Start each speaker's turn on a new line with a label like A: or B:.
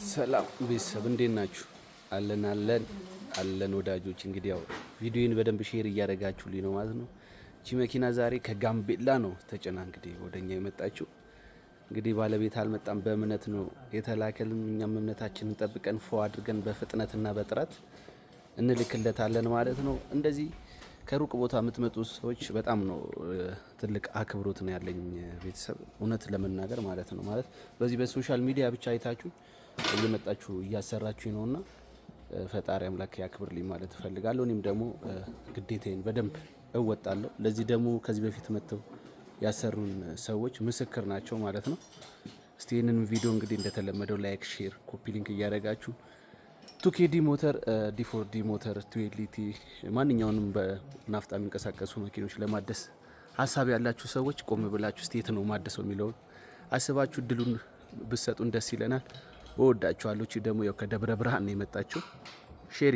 A: ሰላም ቤተሰብ እንዴት ናችሁ? አለን ወዳጆች። እንግዲህ ያው ቪዲዮን በደንብ ሼር እያደረጋችሁልኝ ነው ማለት ነው። እቺ መኪና ዛሬ ከጋምቤላ ነው ተጭና እንግዲህ ወደኛ የመጣችው። እንግዲህ ባለቤት አልመጣም፣ በእምነት ነው የተላከልን። እኛም እምነታችንን ጠብቀን ፎ አድርገን በፍጥነትና በጥራት እንልክለታለን ማለት ነው። እንደዚህ ከሩቅ ቦታ የምትመጡ ሰዎች በጣም ነው ትልቅ አክብሮት ነው ያለኝ ቤተሰብ፣ እውነት ለመናገር ማለት ነው። ማለት በዚህ በሶሻል ሚዲያ ብቻ አይታችሁ እየመጣችሁ እያሰራችሁ ነውና ፈጣሪ አምላክ ያክብርልኝ ማለት እፈልጋለሁ። እኔም ደግሞ ግዴታዬን በደንብ እወጣለሁ። ለዚህ ደግሞ ከዚህ በፊት መጥተው ያሰሩን ሰዎች ምስክር ናቸው ማለት ነው። እስቲ ይህንን ቪዲዮ እንግዲህ እንደተለመደው ላይክ፣ ሼር፣ ኮፒ ሊንክ እያደረጋችሁ ቱኬዲ ሞተር፣ ዲ4ዲ ሞተር፣ ቱዌሊቲ ማንኛውንም በናፍጣ የሚንቀሳቀሱ መኪኖች ለማደስ ሀሳብ ያላችሁ ሰዎች ቆም ብላችሁ እስቲ የት ነው ማደሰው የሚለውን አስባችሁ እድሉን ብትሰጡን ደስ ይለናል። እወዳችኋለሁ። እቺ ደግሞ ያው ከደብረ ብርሃን ነው የመጣችው። ሼር